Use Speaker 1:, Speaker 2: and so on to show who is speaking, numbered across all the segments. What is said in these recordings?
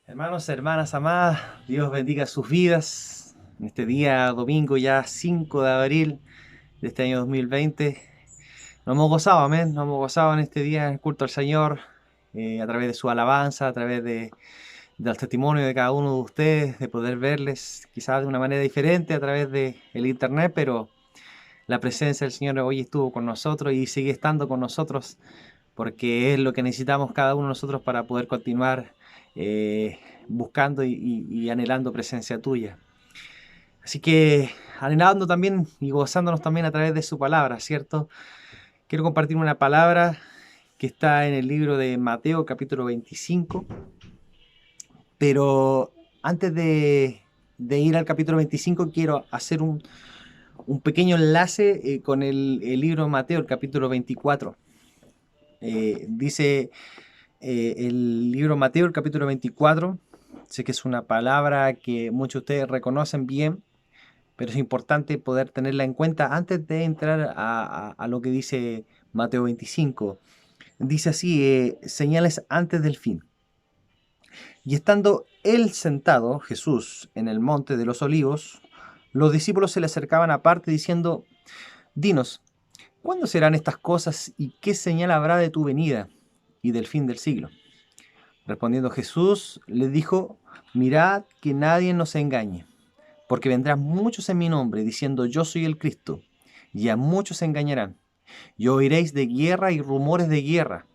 Speaker 1: Hermanos, hermanas amadas, Dios bendiga sus vidas. En este día domingo ya 5 de abril de este año 2020. Nos hemos gozado, amén. Nos hemos gozado en este día en el culto al Señor, a través de su alabanza, a través del testimonio de cada uno de ustedes, de poder verles quizás de una manera diferente a través del internet, pero la presencia del Señor hoy estuvo con nosotros y sigue estando con nosotros porque es lo que necesitamos cada uno de nosotros para poder continuar buscando y anhelando presencia tuya. Así que anhelando también y gozándonos también a través de su palabra, ¿cierto? Quiero compartir una palabra que está en el libro de Mateo capítulo 25, pero antes de ir al capítulo 25 quiero hacer un pequeño enlace con el libro de Mateo, el capítulo 24. Dice el libro de Mateo, el capítulo 24, sé que es una palabra que muchos de ustedes reconocen bien, pero es importante poder tenerla en cuenta antes de entrar a lo que dice Mateo 25. Dice así, señales antes del fin. Y estando él sentado, Jesús, en el monte de los olivos, los discípulos se le acercaban aparte diciendo, dinos, ¿cuándo serán estas cosas y qué señal habrá de tu venida y del fin del siglo? Respondiendo Jesús, les dijo, mirad que nadie nos engañe, porque vendrán muchos en mi nombre diciendo yo soy el Cristo, y a muchos se engañarán. Y oiréis de guerra y rumores de guerra.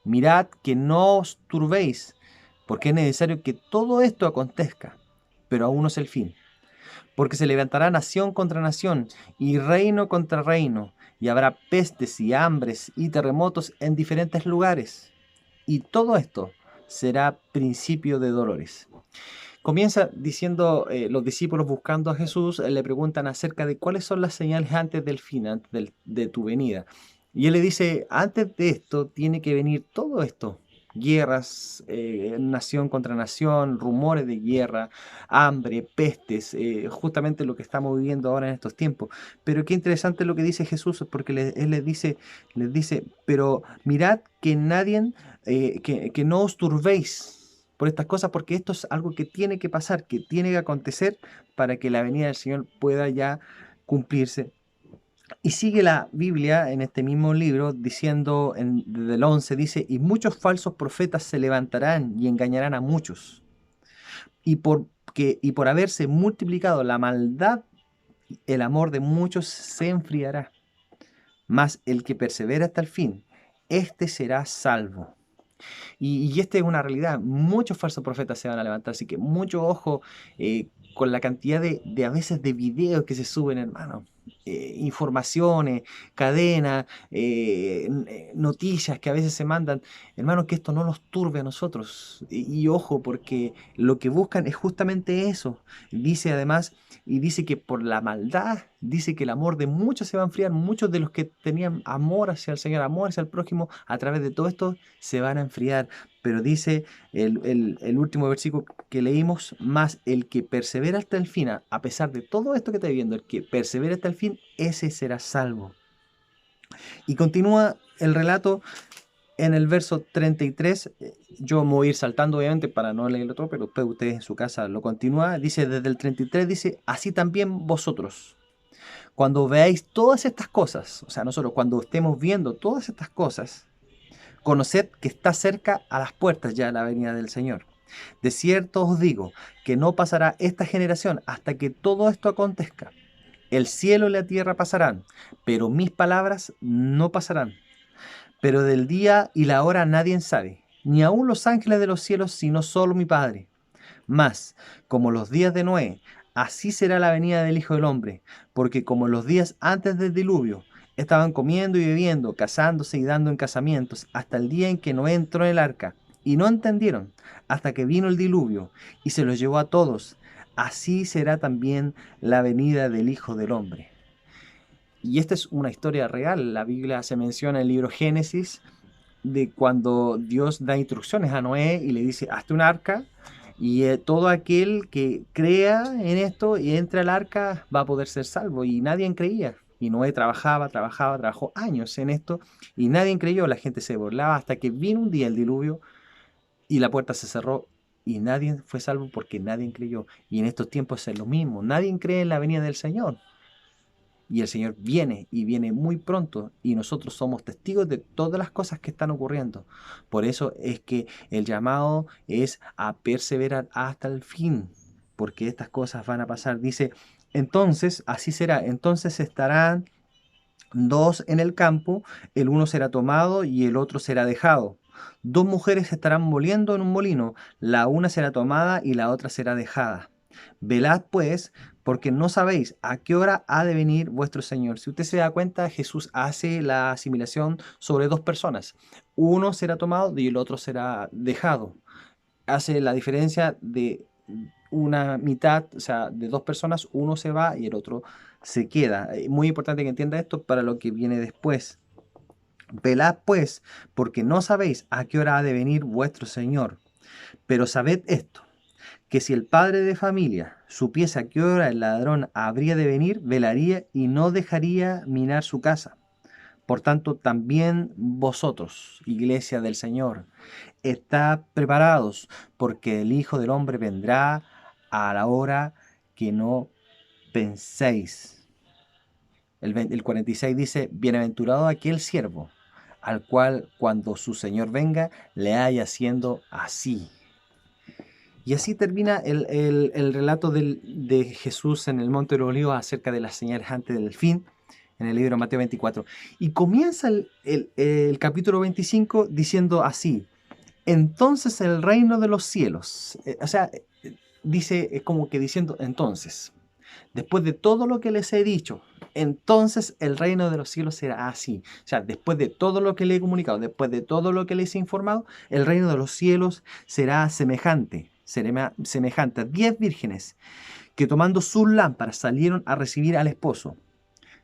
Speaker 1: Mirad que no os turbéis, porque es necesario que todo esto acontezca, pero aún no es el fin. Porque se levantará nación contra nación y reino contra reino, y habrá pestes y hambres y terremotos en diferentes lugares. Y todo esto será principio de dolores. Comienza diciendo los discípulos buscando a Jesús, le preguntan acerca de cuáles son las señales antes del fin, de tu venida. Y él le dice, antes de esto tiene que venir todo esto. Guerras, nación contra nación, rumores de guerra, hambre, pestes, justamente lo que estamos viviendo ahora en estos tiempos. Pero qué interesante lo que dice Jesús, porque él les dice, pero mirad que nadie, que no os turbéis por estas cosas, porque esto es algo que tiene que pasar, que tiene que acontecer para que la venida del Señor pueda ya cumplirse. Y sigue la Biblia en este mismo libro diciendo, desde el 11 dice, y muchos falsos profetas se levantarán y engañarán a muchos. Y por haberse multiplicado la maldad, el amor de muchos se enfriará. Mas el que persevera hasta el fin, este será salvo. Y esta es una realidad. Muchos falsos profetas se van a levantar, así que mucho ojo con la cantidad de a veces de videos que se suben, hermano. Informaciones, cadenas, noticias que a veces se mandan, hermano, que esto no nos turbe a nosotros. Y ojo, porque lo que buscan es justamente eso. Dice además, y dice que por la maldad, dice que el amor de muchos se va a enfriar. Muchos de los que tenían amor hacia el Señor, amor hacia el prójimo, a través de todo esto se van a enfriar. Pero dice el último versículo que leímos, más el que persevera hasta el fin, a pesar de todo esto que está viviendo, el que persevera hasta el fin, ese será salvo. Y continúa el relato en el verso 33, yo me voy a ir saltando obviamente para no leerlo todo, pero después ustedes en su casa lo continúa, dice desde el 33, dice, así también vosotros, cuando veáis todas estas cosas, o sea, nosotros cuando estemos viendo todas estas cosas, conoced que está cerca a las puertas ya la venida del Señor. De cierto os digo que no pasará esta generación hasta que todo esto acontezca. El cielo y la tierra pasarán, pero mis palabras no pasarán. Pero del día y la hora nadie sabe, ni aun los ángeles de los cielos, sino solo mi Padre. Mas, como los días de Noé, así será la venida del Hijo del Hombre, porque como los días antes del diluvio, estaban comiendo y bebiendo, casándose y dando en casamientos, hasta el día en que Noé entró en el arca, y no entendieron, hasta que vino el diluvio, y se los llevó a todos. Así será también la venida del Hijo del Hombre. Y esta es una historia real. La Biblia se menciona en el libro Génesis, de cuando Dios da instrucciones a Noé y le dice, hazte un arca, y todo aquel que crea en esto y entre al arca va a poder ser salvo. Y nadie creía. Y Noé trabajó años en esto y nadie creyó. La gente se burlaba hasta que vino un día el diluvio y la puerta se cerró y nadie fue salvo porque nadie creyó. Y en estos tiempos es lo mismo, nadie cree en la venida del Señor. Y el Señor viene y viene muy pronto y nosotros somos testigos de todas las cosas que están ocurriendo. Por eso es que el llamado es a perseverar hasta el fin, porque estas cosas van a pasar. Dice, entonces, así será, entonces estarán dos en el campo, el uno será tomado y el otro será dejado. Dos mujeres estarán moliendo en un molino, la una será tomada y la otra será dejada. Velad pues, porque no sabéis a qué hora ha de venir vuestro Señor. Si usted se da cuenta, Jesús hace la asimilación sobre dos personas. Uno será tomado y el otro será dejado. Hace la diferencia de una mitad, o sea, de dos personas, uno se va y el otro se queda. Muy importante que entienda esto para lo que viene después. Velad pues, porque no sabéis a qué hora ha de venir vuestro Señor. Pero sabed esto, que si el padre de familia supiese a qué hora el ladrón habría de venir, velaría y no dejaría minar su casa. Por tanto, también vosotros, iglesia del Señor, estad preparados, porque el Hijo del Hombre vendrá a la hora que no penséis. El 46 dice, bienaventurado aquel siervo, al cual cuando su Señor venga, le haya haciendo así. Y así termina el relato de Jesús en el Monte de los Olivos acerca de las señales antes del fin, en el libro de Mateo 24. Y comienza el capítulo 25 diciendo así, entonces el reino de los cielos, dice, es como que diciendo, entonces, después de todo lo que les he dicho, entonces el reino de los cielos será así. O sea, después de todo lo que les he comunicado, después de todo lo que les he informado, el reino de los cielos será semejante a 10 vírgenes que tomando sus lámparas salieron a recibir al esposo.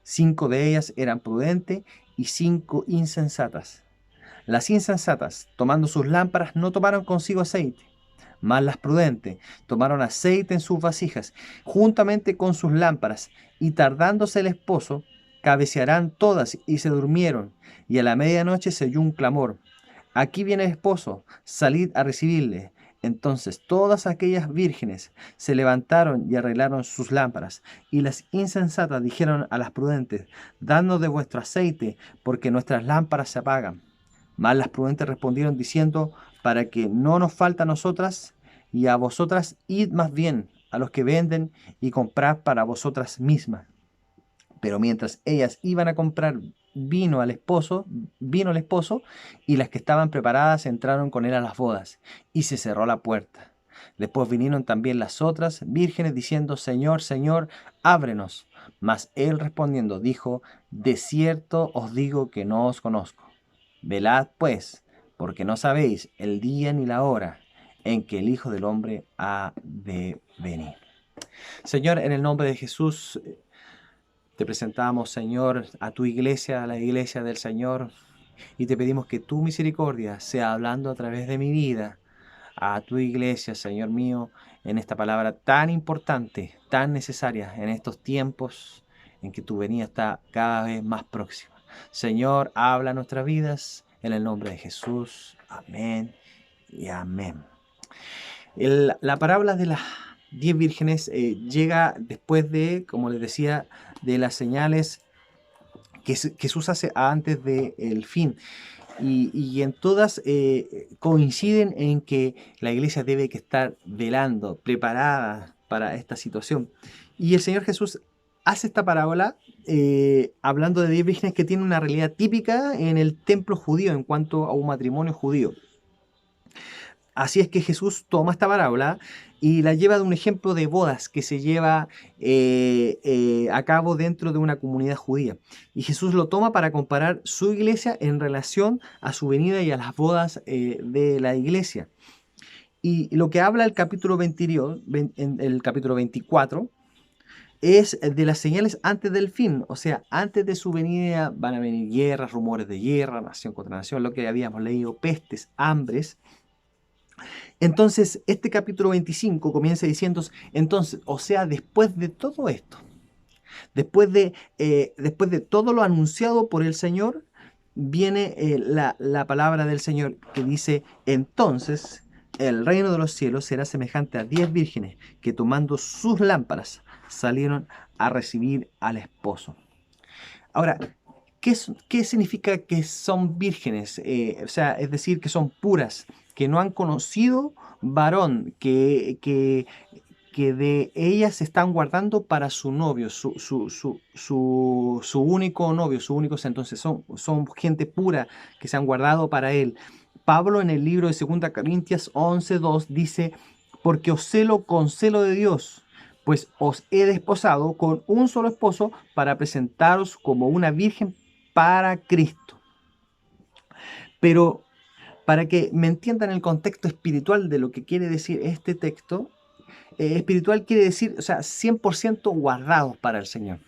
Speaker 1: 5 de ellas eran prudentes y 5 insensatas. Las insensatas, tomando sus lámparas, no tomaron consigo aceite, mas las prudentes tomaron aceite en sus vasijas, juntamente con sus lámparas, y tardándose el esposo, cabecearán todas y se durmieron, y a la medianoche se oyó un clamor. Aquí viene el esposo, salid a recibirle. Entonces todas aquellas vírgenes se levantaron y arreglaron sus lámparas, y las insensatas dijeron a las prudentes, dadnos de vuestro aceite, porque nuestras lámparas se apagan. Mas las prudentes respondieron diciendo, para que no nos falte a nosotras y a vosotras, id más bien a los que venden y comprad para vosotras mismas. Pero mientras ellas iban a comprar vino el esposo, y las que estaban preparadas entraron con él a las bodas, y se cerró la puerta. Después vinieron también las otras vírgenes diciendo, Señor, Señor, ábrenos. Mas él respondiendo dijo, de cierto os digo que no os conozco. Velad pues, porque no sabéis el día ni la hora en que el Hijo del Hombre ha de venir. Señor, en el nombre de Jesús, te presentamos, Señor, a tu iglesia, a la iglesia del Señor, y te pedimos que tu misericordia sea hablando a través de mi vida, a tu iglesia, Señor mío, en esta palabra tan importante, tan necesaria en estos tiempos en que tu venida está cada vez más próxima. Señor, habla a nuestras vidas en el nombre de Jesús. Amén y amén. La parábola de las 10 vírgenes llega después de, como les decía, de las señales que Jesús hace antes del fin. Y en todas coinciden en que la iglesia debe que estar velando, preparada para esta situación. Y el Señor Jesús hace esta parábola hablando de 10 vírgenes que tienen una realidad típica en el templo judío en cuanto a un matrimonio judío. Así es que Jesús toma esta parábola y la lleva de un ejemplo de bodas que se lleva a cabo dentro de una comunidad judía. Y Jesús lo toma para comparar su iglesia en relación a su venida y a las bodas de la iglesia. Y lo que habla el capítulo 24 es de las señales antes del fin. O sea, antes de su venida van a venir guerras, rumores de guerra, nación contra nación, lo que habíamos leído, pestes, hambres. Entonces, este capítulo 25 comienza diciendo, entonces, o sea, después de todo esto, después de todo lo anunciado por el Señor, viene la palabra del Señor que dice, entonces el reino de los cielos será semejante a 10 vírgenes que tomando sus lámparas salieron a recibir al esposo. Ahora, ¿qué significa que son vírgenes? O sea, es decir, que son puras, que no han conocido varón, que de ellas se están guardando para su novio, su único novio, su único. Entonces son gente pura que se han guardado para él. Pablo en el libro de 2 Corintios 11:2 dice, porque os celo con celo de Dios, pues os he desposado con un solo esposo para presentaros como una virgen para Cristo. Pero para que me entiendan el contexto espiritual de lo que quiere decir este texto, espiritual quiere decir, o sea, 100% guardados para el Señor.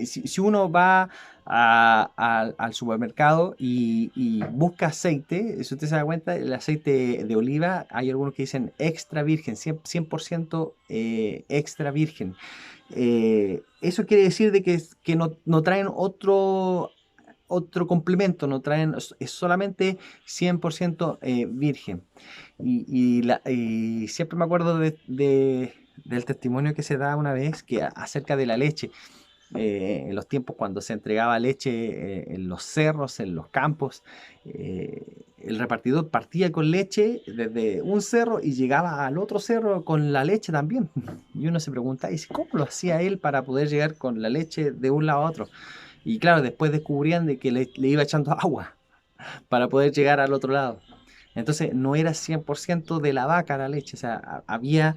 Speaker 1: Si uno va al supermercado y busca aceite, si usted se da cuenta, el aceite de oliva, hay algunos que dicen extra virgen, 100% extra virgen. Eso quiere decir de que no traen otro complemento, no traen, es solamente 100% virgen. Y siempre me acuerdo del testimonio que se da una vez acerca de la leche. En los tiempos cuando se entregaba leche en los cerros, en los campos, el repartidor partía con leche desde un cerro y llegaba al otro cerro con la leche también. Y uno se pregunta, ¿y cómo lo hacía él para poder llegar con la leche de un lado a otro? Y claro, después descubrían de que le iba echando agua para poder llegar al otro lado. Entonces no era 100% de la vaca la leche, o sea, había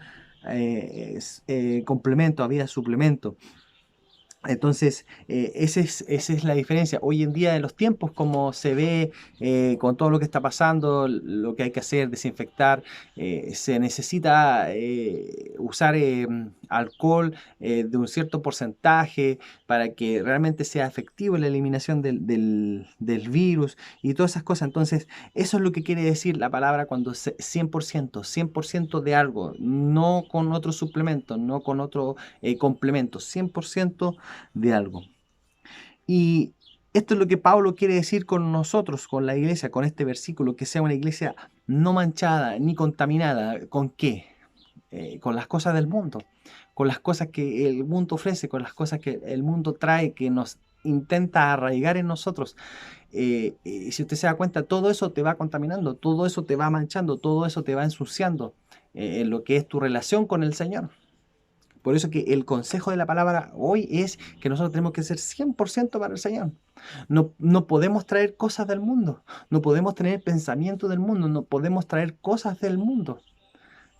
Speaker 1: complemento, había suplemento. Entonces, esa es la diferencia. Hoy en día, en los tiempos, como se ve con todo lo que está pasando, lo que hay que hacer, desinfectar, se necesita usar alcohol de un cierto porcentaje para que realmente sea efectivo la eliminación del virus y todas esas cosas. Entonces, eso es lo que quiere decir la palabra cuando 100% de algo, no con otro suplemento, no con otro complemento, 100% de algo. Y esto es lo que Pablo quiere decir con nosotros, con la iglesia, con este versículo, que sea una iglesia no manchada ni contaminada. ¿Con qué? Con las cosas del mundo, con las cosas que el mundo ofrece, con las cosas que el mundo trae, que nos intenta arraigar en nosotros. Si usted se da cuenta, todo eso te va contaminando, todo eso te va manchando, todo eso te va ensuciando en lo que es tu relación con el Señor. Por eso que el consejo de la palabra hoy es que nosotros tenemos que ser 100% para el Señor. No podemos traer cosas del mundo, no podemos tener pensamiento del mundo, no podemos traer cosas del mundo.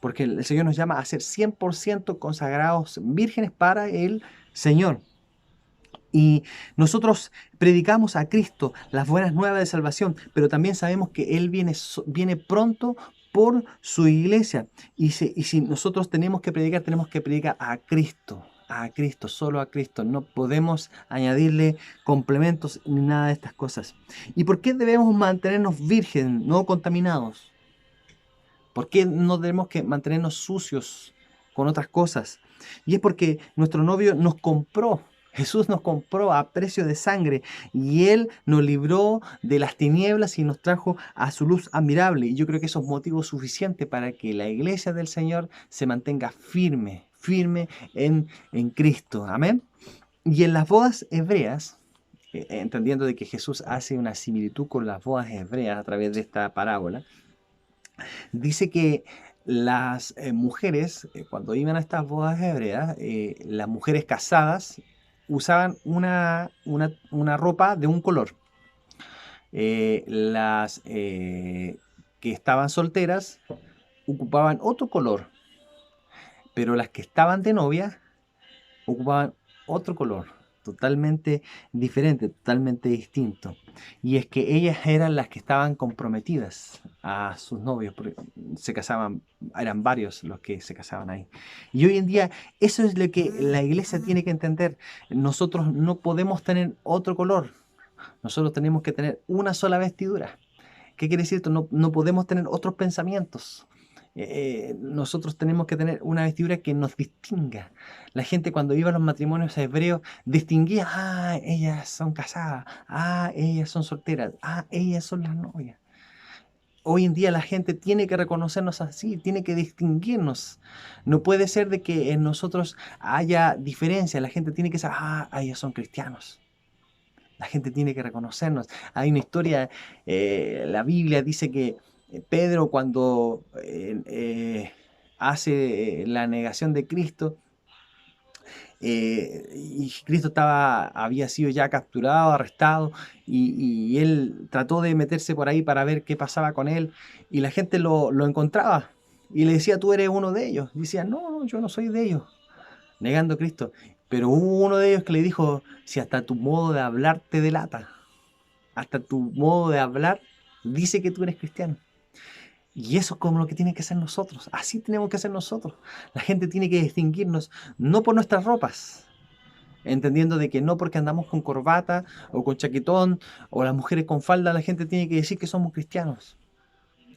Speaker 1: Porque el Señor nos llama a ser 100% consagrados vírgenes para el Señor. Y nosotros predicamos a Cristo las buenas nuevas de salvación, pero también sabemos que Él viene pronto por su iglesia. Y si nosotros tenemos que predicar a Cristo, solo a Cristo. No podemos añadirle complementos ni nada de estas cosas. ¿Y por qué debemos mantenernos vírgenes, no contaminados? ¿Por qué no tenemos que mantenernos sucios con otras cosas? Y es porque nuestro novio nos compró. Jesús nos compró a precio de sangre y Él nos libró de las tinieblas y nos trajo a su luz admirable. Y yo creo que eso es motivo suficiente para que la iglesia del Señor se mantenga firme, firme en Cristo. Amén. Y en las bodas hebreas, entendiendo de que Jesús hace una similitud con las bodas hebreas a través de esta parábola, dice que las mujeres, cuando iban a estas bodas hebreas, las mujeres casadas usaban una ropa de un color. Las que estaban solteras ocupaban otro color, pero las que estaban de novia ocupaban otro color, totalmente diferente, totalmente distinto. Y es que ellas eran las que estaban comprometidas a sus novios, porque se casaban, eran varios los que se casaban ahí. Y hoy en día eso es lo que la iglesia tiene que entender. Nosotros no podemos tener otro color, nosotros tenemos que tener una sola vestidura. ¿Qué quiere decir esto? No podemos tener otros pensamientos. Nosotros tenemos que tener una vestidura que nos distinga. La gente cuando iba a los matrimonios hebreos distinguía, ellas son casadas, ellas son solteras, ellas son las novias. Hoy en día la gente tiene que reconocernos así, tiene que distinguirnos. No puede ser de que en nosotros haya diferencia. La gente tiene que saber, ellos son cristianos. La gente tiene que reconocernos. Hay una historia, la Biblia dice que Pedro cuando hace la negación de Cristo, y Cristo había sido ya capturado, arrestado, y él trató de meterse por ahí para ver qué pasaba con él, y la gente lo encontraba, y le decía, tú eres uno de ellos. Y decía, no, no, yo no soy de ellos, negando a Cristo. Pero hubo uno de ellos que le dijo, si hasta tu modo de hablar te delata, hasta tu modo de hablar dice que tú eres cristiano. Y eso es como lo que tiene que ser nosotros. Así tenemos que ser nosotros. La gente tiene que distinguirnos no por nuestras ropas, entendiendo de que no porque andamos con corbata o con chaquetón o las mujeres con falda, la gente tiene que decir que somos cristianos.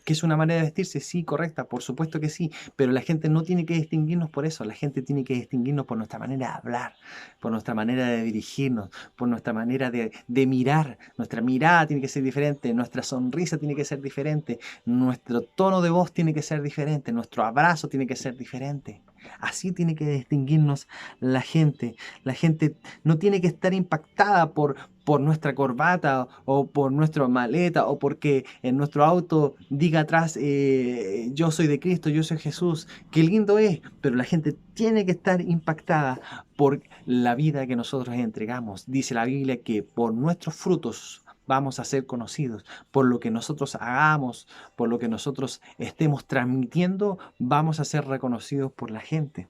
Speaker 1: ¿Que es una manera de vestirse? Sí, correcta, por supuesto que sí, pero la gente no tiene que distinguirnos por eso, la gente tiene que distinguirnos por nuestra manera de hablar, por nuestra manera de dirigirnos, por nuestra manera de mirar. Nuestra mirada tiene que ser diferente, nuestra sonrisa tiene que ser diferente, nuestro tono de voz tiene que ser diferente, nuestro abrazo tiene que ser diferente. Así tiene que distinguirnos la gente. La gente no tiene que estar impactada por nuestra corbata o por nuestra maleta o porque en nuestro auto diga atrás, yo soy de Cristo, yo soy Jesús. Qué lindo es, pero la gente tiene que estar impactada por la vida que nosotros entregamos. Dice la Biblia que por nuestros frutos vamos a ser conocidos. Por lo que nosotros hagamos, por lo que nosotros estemos transmitiendo, vamos a ser reconocidos por la gente.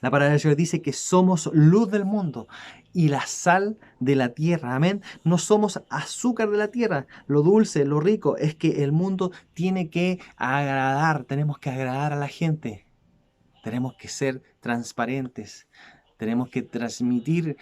Speaker 1: La palabra del Señor dice que somos luz del mundo y la sal de la tierra. Amén. No somos azúcar de la tierra. Lo dulce, lo rico es que el mundo tiene que agradar. Tenemos que agradar a la gente. Tenemos que ser transparentes. Tenemos que transmitir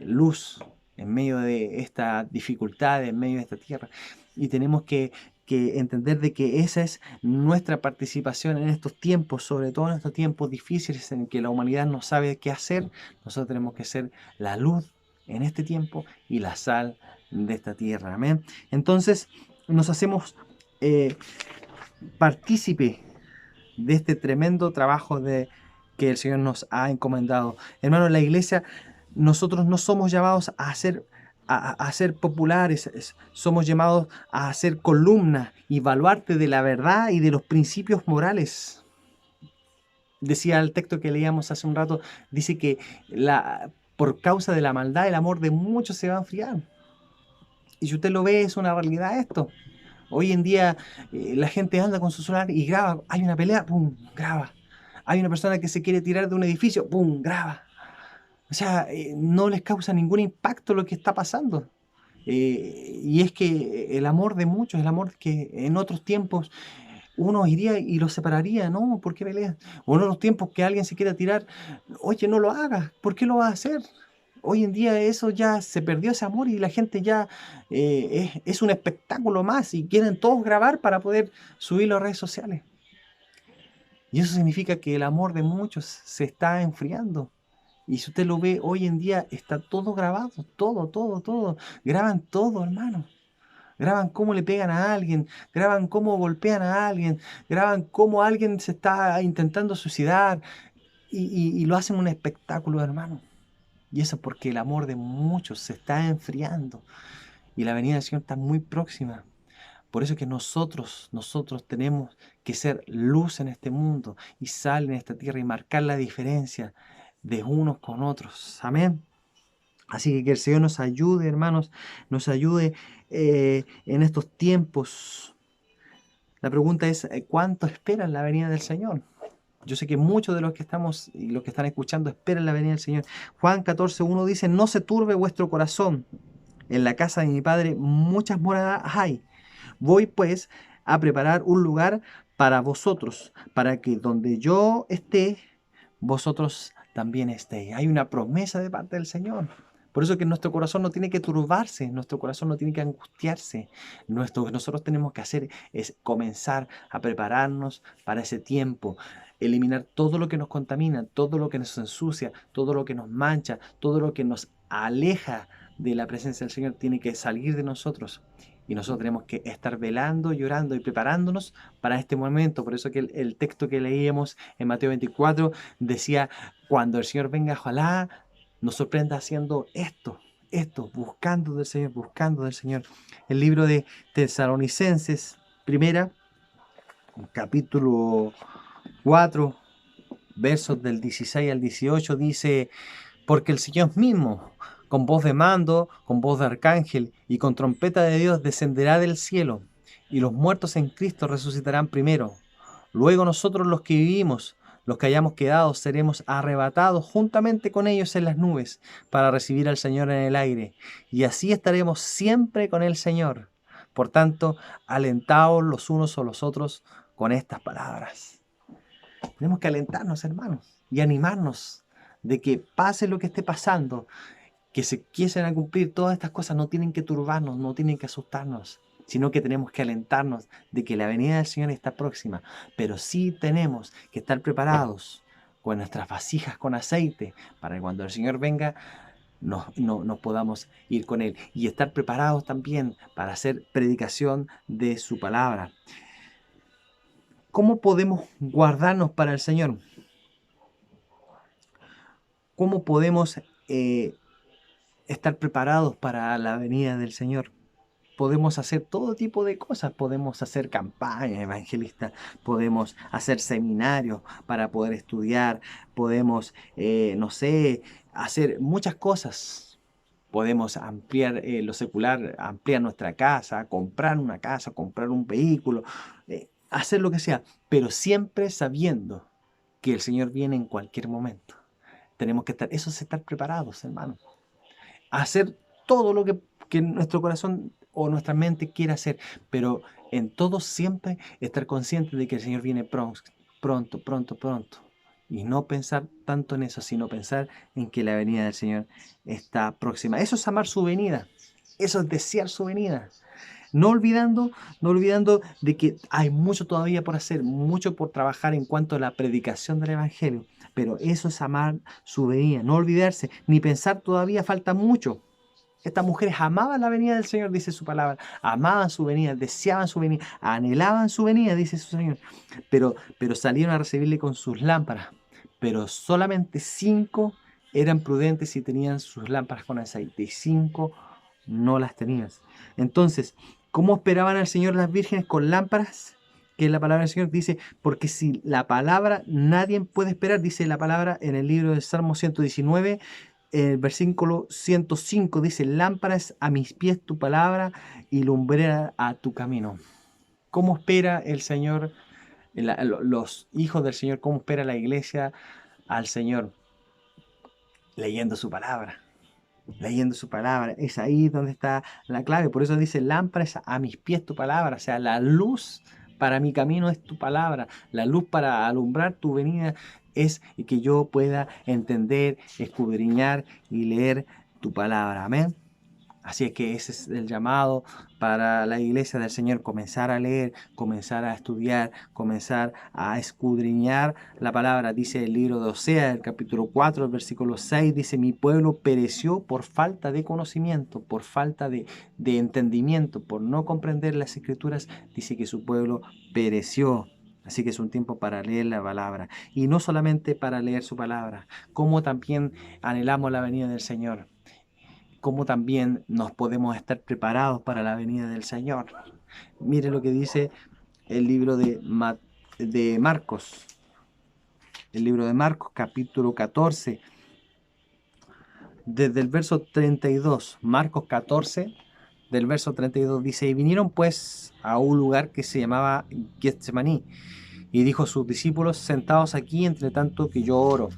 Speaker 1: luz en medio de esta dificultad, en medio de esta tierra. Y tenemos que entender de que esa es nuestra participación en estos tiempos, sobre todo en estos tiempos difíciles en que la humanidad no sabe qué hacer. Nosotros tenemos que ser la luz en este tiempo y la sal de esta tierra. Amén. Entonces nos hacemos partícipe de este tremendo trabajo que el Señor nos ha encomendado. Hermanos, la iglesia, nosotros no somos llamados a ser populares, somos llamados a ser columna y baluarte de la verdad y de los principios morales. Decía el texto que leíamos hace un rato, dice que por causa de la maldad el amor de muchos se va a enfriar. Y si usted lo ve, es una realidad esto. Hoy en día la gente anda con su celular y graba. Hay una pelea, ¡pum!, graba. Hay una persona que se quiere tirar de un edificio, ¡pum!, graba. O sea, no les causa ningún impacto lo que está pasando. Y es que el amor de muchos, el amor que en otros tiempos uno iría y los separaría, ¿no? ¿Por qué peleas? O en otros tiempos que alguien se quiera tirar, oye, no lo hagas, ¿por qué lo vas a hacer? Hoy en día eso ya se perdió ese amor y la gente ya es un espectáculo más y quieren todos grabar para poder subirlo a redes sociales. Y eso significa que el amor de muchos se está enfriando. Y si usted lo ve hoy en día, está todo grabado, todo, todo, todo. Graban todo, hermano. Graban cómo le pegan a alguien, graban cómo golpean a alguien, graban cómo alguien se está intentando suicidar y lo hacen un espectáculo, hermano. Y eso es porque el amor de muchos se está enfriando y la venida del Señor está muy próxima. Por eso es que nosotros tenemos que ser luz en este mundo y sal en esta tierra y marcar la diferencia de unos con otros. Amén. Así que el Señor nos ayude, hermanos, nos ayude en estos tiempos. La pregunta es, ¿cuánto esperan la venida del Señor? Yo sé que muchos de los que estamos y los que están escuchando esperan la venida del Señor. Juan 14:1 dice, no se turbe vuestro corazón. En la casa de mi Padre muchas moradas hay. Voy pues a preparar un lugar para vosotros, para que donde yo esté, vosotros también estéis. Hay una promesa de parte del Señor. Por eso que nuestro corazón no tiene que turbarse, nuestro corazón no tiene que angustiarse. Lo que nosotros tenemos que hacer es comenzar a prepararnos para ese tiempo. Eliminar todo lo que nos contamina, todo lo que nos ensucia, todo lo que nos mancha, todo lo que nos aleja de la presencia del Señor tiene que salir de nosotros. Y nosotros tenemos que estar velando, llorando y preparándonos para este momento. Por eso que el texto que leíamos en Mateo 24 decía, cuando el Señor venga, ojalá nos sorprenda haciendo esto, buscando del Señor, buscando del Señor. El libro de Tesalonicenses, primera, capítulo 4, versos del 16 al 18, dice, porque el Señor mismo, con voz de mando, con voz de arcángel y con trompeta de Dios, descenderá del cielo, y los muertos en Cristo resucitarán primero. Luego nosotros los que vivimos, los que hayamos quedado, seremos arrebatados juntamente con ellos en las nubes, para recibir al Señor en el aire, y así estaremos siempre con el Señor. Por tanto, alentaos los unos a los otros con estas palabras. Tenemos que alentarnos, hermanos, y animarnos de que pase lo que esté pasando, que se quiesen a cumplir todas estas cosas, no tienen que turbarnos, no tienen que asustarnos, sino que tenemos que alentarnos de que la venida del Señor está próxima. Pero sí tenemos que estar preparados con nuestras vasijas con aceite para que cuando el Señor venga nos podamos ir con Él. Y estar preparados también para hacer predicación de su palabra. ¿Cómo podemos guardarnos para el Señor? ¿Cómo podemos estar preparados para la venida del Señor? Podemos hacer todo tipo de cosas, podemos hacer campañas evangelistas, podemos hacer seminarios para poder estudiar, podemos, no sé, hacer muchas cosas. Podemos ampliar lo secular, ampliar nuestra casa, comprar una casa, comprar un vehículo, hacer lo que sea, pero siempre sabiendo que el Señor viene en cualquier momento. Tenemos que estar, eso es estar preparados, hermanos. Hacer todo lo que nuestro corazón o nuestra mente quiera hacer, pero en todo siempre estar consciente de que el Señor viene pronto, pronto, pronto, pronto. Y no pensar tanto en eso, sino pensar en que la venida del Señor está próxima. Eso es amar su venida, eso es desear su venida. No olvidando, no olvidando de que hay mucho todavía por hacer, mucho por trabajar en cuanto a la predicación del Evangelio. Pero eso es amar su venida, no olvidarse, ni pensar todavía falta mucho. Estas mujeres amaban la venida del Señor, dice su palabra. Amaban su venida, deseaban su venida, anhelaban su venida, dice su Señor. Pero salieron a recibirle con sus lámparas. Pero solamente 5 eran prudentes y tenían sus lámparas con aceite. Y 5 no las tenían. Entonces, ¿cómo esperaban al Señor las vírgenes con lámparas? Que la palabra del Señor dice, porque si la palabra nadie puede esperar, dice la palabra en el libro del Salmo 119, el versículo 105 dice, lámpara es a mis pies tu palabra y lumbrera a tu camino. ¿Cómo espera el Señor, los hijos del Señor, cómo espera la iglesia al Señor? Leyendo su palabra. Leyendo su palabra. Es ahí donde está la clave. Por eso dice, lámpara es a mis pies tu palabra. O sea, la luz para mi camino es tu palabra. La luz para alumbrar tu venida es que yo pueda entender, escudriñar y leer tu palabra. Amén. Así es que ese es el llamado para la iglesia del Señor, comenzar a leer, comenzar a estudiar, comenzar a escudriñar la palabra. Dice el libro de Osea, el capítulo 4, el versículo 6, dice, mi pueblo pereció por falta de conocimiento, por falta de entendimiento, por no comprender las escrituras, dice que su pueblo pereció. Así que es un tiempo para leer la palabra. Y no solamente para leer su palabra, como también anhelamos la venida del Señor. Cómo también nos podemos estar preparados para la venida del Señor. Mire lo que dice el libro de Marcos. El libro de Marcos, capítulo 14, desde el verso 32. Marcos 14, del verso 32, dice, y vinieron pues a un lugar que se llamaba Getsemaní, y dijo a sus discípulos, sentados aquí entre tanto que yo oro.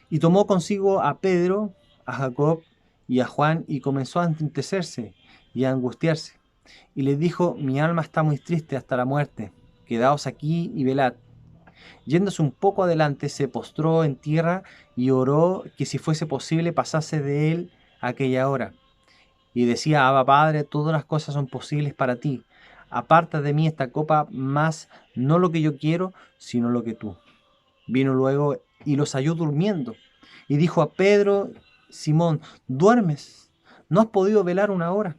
Speaker 1: Y tomó consigo a Pedro, a Jacob y a Juan, y comenzó a entristecerse y a angustiarse. Y les dijo, mi alma está muy triste hasta la muerte, quedaos aquí y velad. Yéndose un poco adelante, se postró en tierra y oró que si fuese posible pasase de él aquella hora. Y decía, Abba Padre, todas las cosas son posibles para ti. Aparta de mí esta copa, mas no lo que yo quiero, sino lo que tú. Vino luego y los halló durmiendo. Y dijo a Pedro, Simón, ¿duermes? ¿No has podido velar una hora?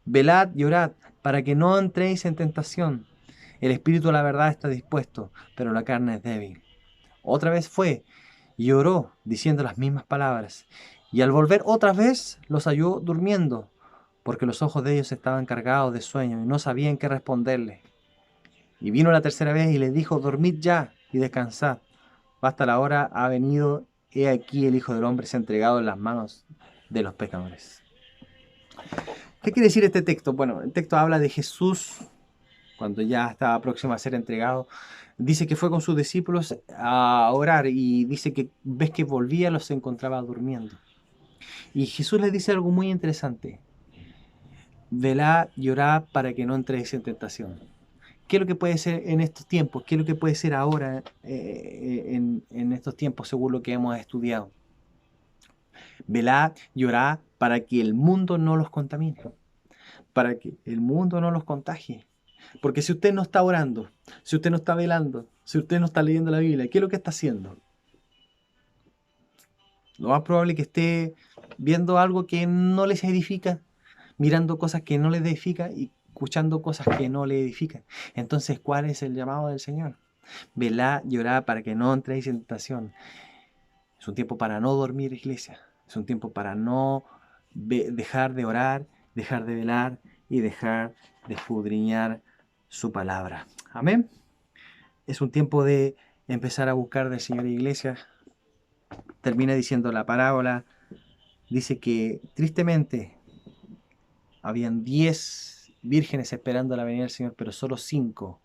Speaker 1: Velad y orad para que no entréis en tentación. El espíritu, la verdad, está dispuesto, pero la carne es débil. Otra vez fue y oró, diciendo las mismas palabras. Y al volver otra vez, los halló durmiendo, porque los ojos de ellos estaban cargados de sueño y no sabían qué responderle. Y vino la tercera vez y les dijo, dormid ya y descansad. Basta la hora, ha venido, he aquí el Hijo del Hombre se ha entregado en las manos de los pecadores. ¿Qué quiere decir este texto? Bueno, el texto habla de Jesús cuando ya estaba próximo a ser entregado. Dice que fue con sus discípulos a orar y dice que ves que volvía los encontraba durmiendo. Y Jesús les dice algo muy interesante. Velad y orad para que no entréis en tentación. ¿Qué es lo que puede ser en estos tiempos? ¿Qué es lo que puede ser ahora en estos tiempos según lo que hemos estudiado? Velad y orad para que el mundo no los contamine, para que el mundo no los contagie. Porque si usted no está orando, si usted no está velando, si usted no está leyendo la Biblia, ¿qué es lo que está haciendo? Lo más probable es que esté viendo algo que no les edifica, mirando cosas que no les edifican y escuchando cosas que no le edifican. Entonces, ¿cuál es el llamado del Señor? Velad y orad para que no entréis en tentación. Es un tiempo para no dormir, iglesia. Es un tiempo para no dejar de orar, dejar de velar y dejar de escudriñar su palabra. Amén. Es un tiempo de empezar a buscar del Señor, iglesia. Termina diciendo la parábola. Dice que tristemente habían 10 vírgenes esperando la venida del Señor, pero solo 5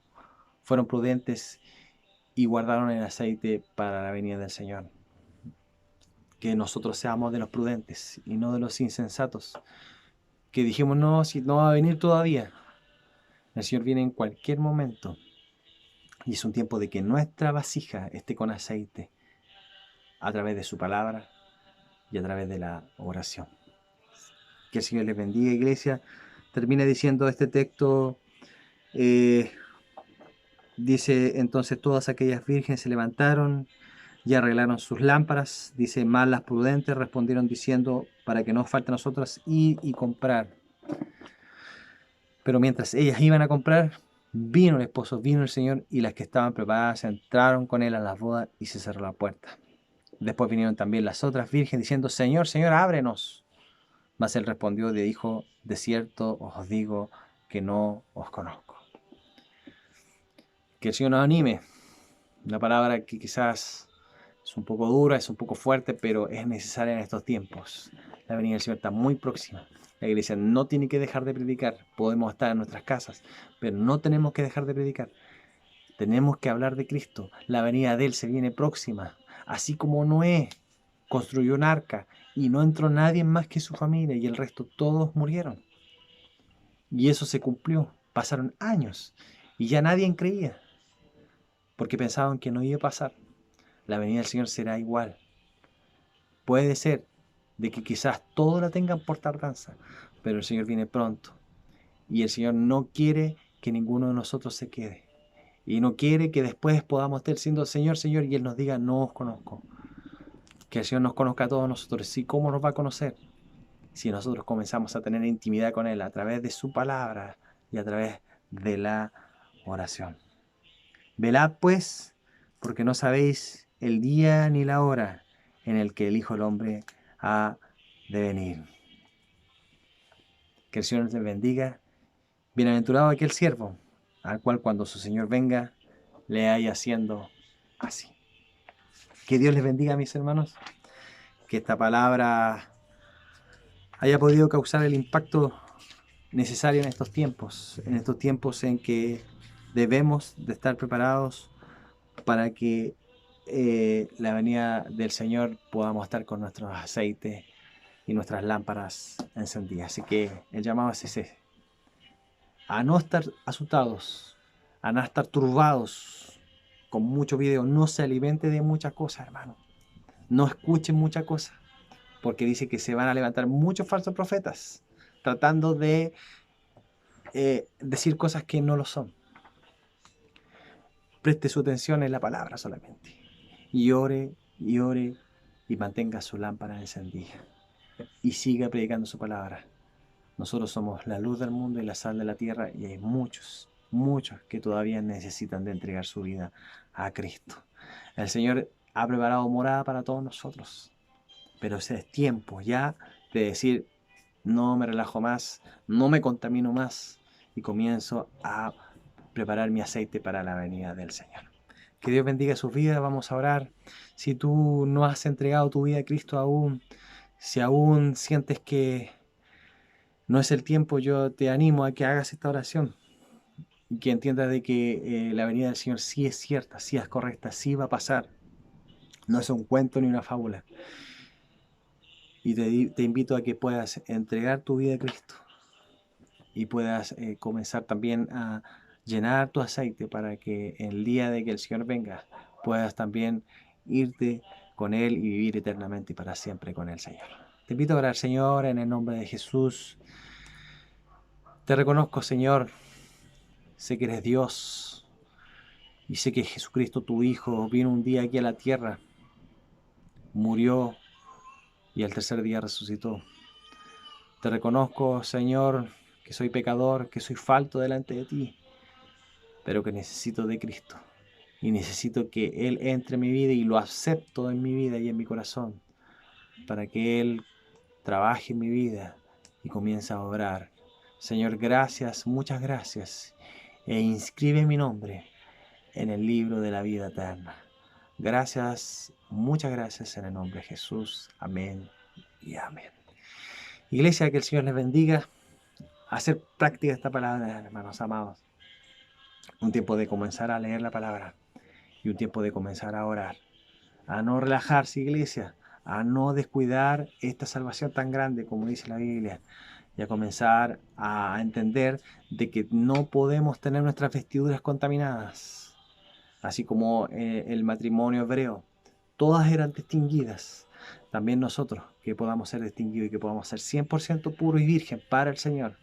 Speaker 1: fueron prudentes y guardaron el aceite para la venida del Señor. Que nosotros seamos de los prudentes y no de los insensatos. Que dijimos, no, si no va a venir todavía. El Señor viene en cualquier momento. Y es un tiempo de que nuestra vasija esté con aceite a través de su palabra y a través de la oración. Que el Señor les bendiga, iglesia. Termina diciendo este texto, dice, entonces todas aquellas vírgenes se levantaron y arreglaron sus lámparas. Dice, más las prudentes respondieron diciendo, para que no falte a nosotras ir y comprar. Pero mientras ellas iban a comprar, vino el esposo, vino el Señor, y las que estaban preparadas entraron con él a la boda y se cerró la puerta. Después vinieron también las otras vírgenes diciendo, Señor, Señor, ábrenos. Mas él respondió y dijo, de cierto os digo que no os conozco. Que el Señor nos anime. Una palabra que quizás es un poco dura, es un poco fuerte, pero es necesaria en estos tiempos. La venida del Señor está muy próxima. La iglesia no tiene que dejar de predicar. Podemos estar en nuestras casas, pero no tenemos que dejar de predicar. Tenemos que hablar de Cristo. La venida de Él se viene próxima. Así como Noé construyó un arca y no entró nadie más que su familia y el resto todos murieron. Y eso se cumplió. Pasaron años y ya nadie creía porque pensaban que no iba a pasar. La venida del Señor será igual. Puede ser de que quizás todos la tengan por tardanza, pero el Señor viene pronto. Y el Señor no quiere que ninguno de nosotros se quede. Y no quiere que después podamos estar diciendo Señor, Señor, y Él nos diga, no os conozco. Que el Señor nos conozca a todos nosotros. ¿Y cómo nos va a conocer? Si nosotros comenzamos a tener intimidad con Él a través de su palabra y a través de la oración. Velad pues, porque no sabéis el día ni la hora en el que el Hijo del Hombre ha de venir. Que el Señor les bendiga. Bienaventurado aquel siervo, al cual cuando su Señor venga, le haya haciendo así. Que Dios les bendiga, mis hermanos. Que esta palabra haya podido causar el impacto necesario en estos tiempos en que debemos de estar preparados para que la venida del Señor podamos estar con nuestros aceites y nuestras lámparas encendidas. Así que el llamado es ese, a no estar asustados, a no estar turbados con mucho video. No se alimente de muchas cosas, hermano. No escuchen muchas cosas, porque dice que se van a levantar muchos falsos profetas tratando de decir cosas que no lo son. Preste su atención en la palabra solamente. Y ore, y mantenga su lámpara encendida. Y siga predicando su palabra. Nosotros somos la luz del mundo y la sal de la tierra y hay muchos, muchos que todavía necesitan de entregar su vida a Cristo. El Señor ha preparado morada para todos nosotros, pero ese es tiempo ya de decir, no me relajo más, no me contamino más y comienzo a preparar mi aceite para la venida del Señor. Que Dios bendiga sus vidas, vamos a orar. Si tú no has entregado tu vida a Cristo aún, si aún sientes que no es el tiempo, yo te animo a que hagas esta oración y que entiendas de que la venida del Señor sí es cierta, sí es correcta, sí va a pasar. No es un cuento ni una fábula. Y te invito a que puedas entregar tu vida a Cristo y puedas comenzar también a llenar tu aceite para que el día de que el Señor venga puedas también irte con Él y vivir eternamente y para siempre con el Señor. Te invito a orar, Señor, en el nombre de Jesús. Te reconozco, Señor, sé que eres Dios y sé que Jesucristo, tu Hijo, vino un día aquí a la tierra, murió y al tercer día resucitó. Te reconozco, Señor, que soy pecador, que soy falto delante de ti, pero que necesito de Cristo. Y necesito que Él entre en mi vida y lo acepto en mi vida y en mi corazón, para que Él trabaje en mi vida y comience a obrar. Señor, gracias, muchas gracias. E inscribe mi nombre en el libro de la vida eterna. Gracias, muchas gracias en el nombre de Jesús. Amén y amén. Iglesia, que el Señor les bendiga. Hacer práctica esta palabra, hermanos amados. Un tiempo de comenzar a leer la palabra y un tiempo de comenzar a orar. A no relajarse, iglesia, a no descuidar esta salvación tan grande como dice la Biblia y a comenzar a entender de que no podemos tener nuestras vestiduras contaminadas, así como el matrimonio hebreo, todas eran distinguidas. También nosotros, que podamos ser distinguidos y que podamos ser 100% puros y virgen para el Señor,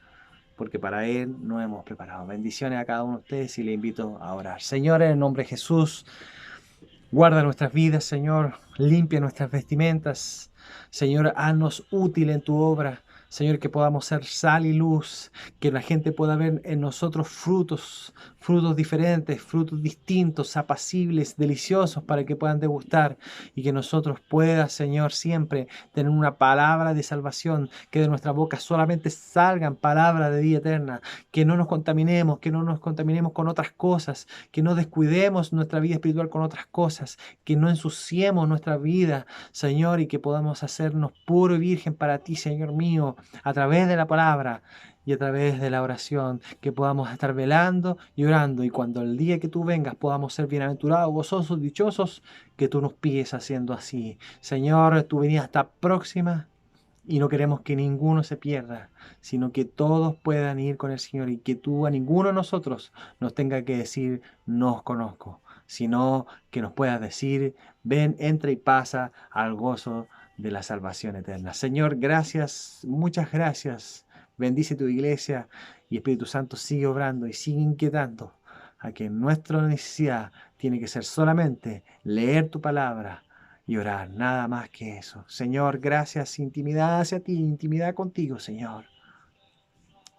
Speaker 1: porque para Él nos hemos preparado. Bendiciones a cada uno de ustedes y les invito a orar. Señor, en el nombre de Jesús, guarda nuestras vidas, Señor. Limpia nuestras vestimentas. Señor, haznos útil en tu obra. Señor, que podamos ser sal y luz, que la gente pueda ver en nosotros frutos, frutos diferentes, frutos distintos, apacibles, deliciosos, para que puedan degustar y que nosotros puedas, Señor, siempre tener una palabra de salvación, que de nuestra boca solamente salgan palabras de vida eterna, que no nos contaminemos con otras cosas, que no descuidemos nuestra vida espiritual con otras cosas, que no ensuciemos nuestra vida, Señor, y que podamos hacernos puro y virgen para ti, Señor mío, a través de la palabra y a través de la oración, que podamos estar velando y orando, y cuando el día que tú vengas podamos ser bienaventurados, gozosos, dichosos, que tú nos pilles haciendo así. Señor, tu venida está próxima y no queremos que ninguno se pierda, sino que todos puedan ir con el Señor y que tú a ninguno de nosotros nos tenga que decir, no os conozco, sino que nos puedas decir, ven, entra y pasa al gozo de la salvación eterna. Señor, gracias, muchas gracias. Bendice tu iglesia y Espíritu Santo sigue obrando y sigue inquietando a que nuestra necesidad tiene que ser solamente leer tu palabra y orar, nada más que eso. Señor, gracias, intimidad hacia ti, intimidad contigo, Señor.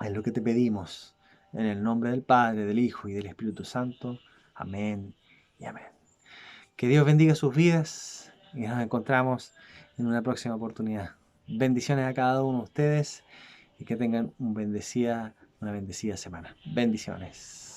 Speaker 1: Es lo que te pedimos, en el nombre del Padre, del Hijo y del Espíritu Santo. Amén y amén. Que Dios bendiga sus vidas y nos encontramos en una próxima oportunidad. Bendiciones a cada uno de ustedes y que tengan una bendecida semana. Bendiciones.